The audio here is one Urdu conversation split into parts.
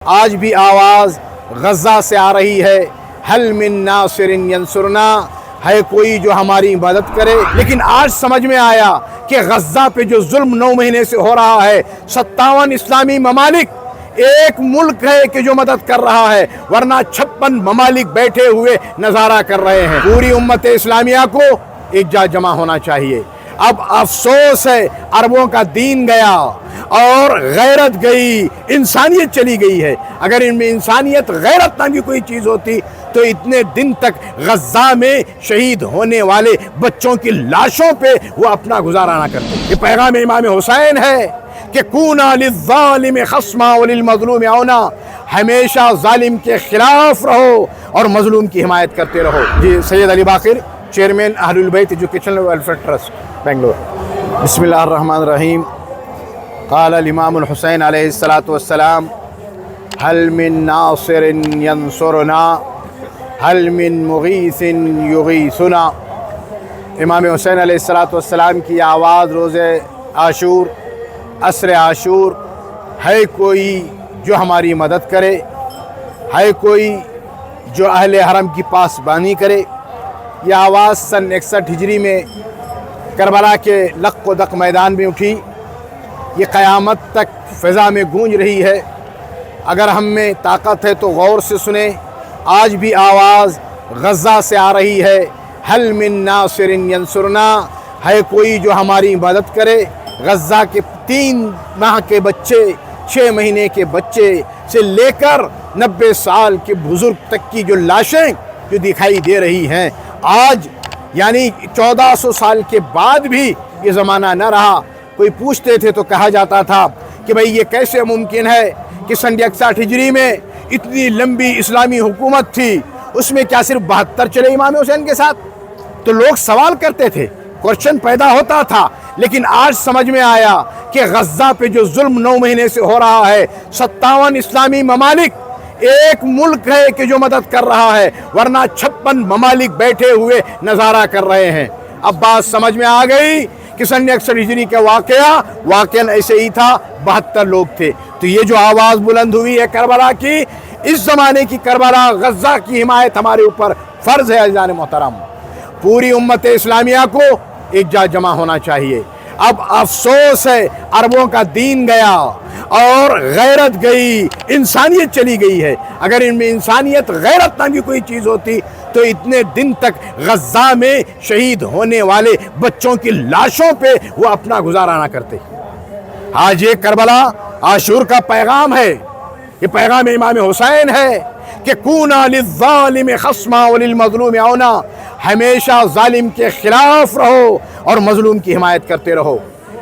آج بھی آواز غزہ سے آ رہی ہے، حل من ناصر ینصرنا، ہے کوئی جو ہماری مدد کرے۔ لیکن آج سمجھ میں آیا کہ غزہ پہ جو ظلم 9 مہینے سے ہو رہا ہے، 57 اسلامی ممالک، ایک ملک ہے کہ جو مدد کر رہا ہے، ورنہ 56 ممالک بیٹھے ہوئے نظارہ کر رہے ہیں۔ پوری امت اسلامیہ کو ایک جا جمع ہونا چاہیے۔ اب افسوس ہے، عربوں کا دین گیا اور غیرت گئی، انسانیت چلی گئی ہے۔ اگر ان میں انسانیت، غیرت نامی کوئی چیز ہوتی تو اتنے دن تک غزہ میں شہید ہونے والے بچوں کی لاشوں پہ وہ اپنا گزارا نہ کرتے۔ یہ پیغام امام حسین ہے کہ کونا للظالم خصما وللمظلوم عونا، ہمیشہ ظالم کے خلاف رہو اور مظلوم کی حمایت کرتے رہو۔ جی سید علی باقر، چیئرمین اہل البیت ایجوکیشنل ویلفیئر ٹرسٹ، بنگلور۔ بسم اللہ الرحمن الرحیم۔ قال الامام الحسین علیہ الصلاۃ والسلام، حل من ناصر ینصرنا، حل من مغیث یغیثنا۔ امام حسین علیہ الصلاۃ والسلام کی آواز روز عاشور، عصر عاشور، ہے کوئی جو ہماری مدد کرے، ہے کوئی جو اہل حرم کی پاسبانی کرے۔ یہ آواز سن 61 ہجری میں کربلا کے لق و دق میدان میں اٹھی، یہ قیامت تک فضا میں گونج رہی ہے۔ اگر ہم میں طاقت ہے تو غور سے سنیں۔ آج بھی آواز غزہ سے آ رہی ہے، حل من ناصر ینصرنا، ہے کوئی جو ہماری مدد کرے۔ غزہ کے 3 ماہ کے بچے، 6 مہینے کے بچے سے لے کر 90 سال کے بزرگ تک کی جو لاشیں جو دکھائی دے رہی ہیں، آج یعنی 1400 سال کے بعد بھی یہ زمانہ نہ رہا۔ کوئی پوچھتے تھے تو کہا جاتا تھا کہ بھئی یہ کیسے ممکن ہے کہ سن 61 ہجری میں اتنی لمبی اسلامی حکومت تھی، اس میں کیا صرف 72 چلے امام حسین کے ساتھ؟ تو لوگ سوال کرتے تھے، کوشچن پیدا ہوتا تھا۔ لیکن آج سمجھ میں آیا کہ غزہ پہ جو ظلم 9 مہینے سے ہو رہا ہے، 57 اسلامی ممالک، ایک ملک ہے کہ جو مدد کر رہا ہے، ورنہ 56 ممالک بیٹھے ہوئے نظارہ کر رہے ہیں۔ اب بات سمجھ میں آ گئی کہ سن 61 ہجری کا واقعہ ایسے ہی تھا، 72 لوگ تھے۔ تو یہ جو آواز بلند ہوئی ہے کربلا کی، اس زمانے کی کربلا، غزہ کی حمایت ہمارے اوپر فرض ہے۔ عزیزان محترم، پوری امت اسلامیہ کو ایک جا جمع ہونا چاہیے۔ اب افسوس ہے، عربوں کا دین گیا اور غیرت گئی، انسانیت چلی گئی ہے۔ اگر ان میں انسانیت، غیرت نامی کوئی چیز ہوتی تو اتنے دن تک غزہ میں شہید ہونے والے بچوں کی لاشوں پہ وہ اپنا گزارا نہ کرتے۔ آج یہ کربلا عاشور کا پیغام ہے، یہ پیغام امام حسین ہے کہ کونا للظالم خصما وللمظلوم عونا، ہمیشہ ظالم کے خلاف رہو اور مظلوم کی حمایت کرتے رہو۔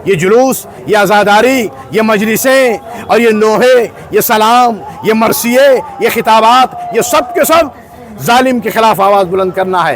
یہ جلوس، یہ عزاداری، یہ مجلسیں اور یہ نوحے، یہ سلام، یہ مرثیے، یہ خطابات، یہ سب کے سب ظالم کے خلاف آواز بلند کرنا ہے۔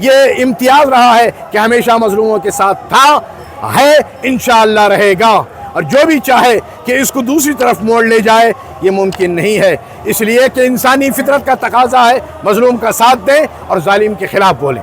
یہ امتیاز رہا ہے کہ ہمیشہ مظلوموں کے ساتھ تھا، ہے، انشاءاللہ رہے گا۔ اور جو بھی چاہے کہ اس کو دوسری طرف موڑ لے جائے، یہ ممکن نہیں ہے۔ اس لیے کہ انسانی فطرت کا تقاضا ہے مظلوم کا ساتھ دیں اور ظالم کے خلاف بولیں۔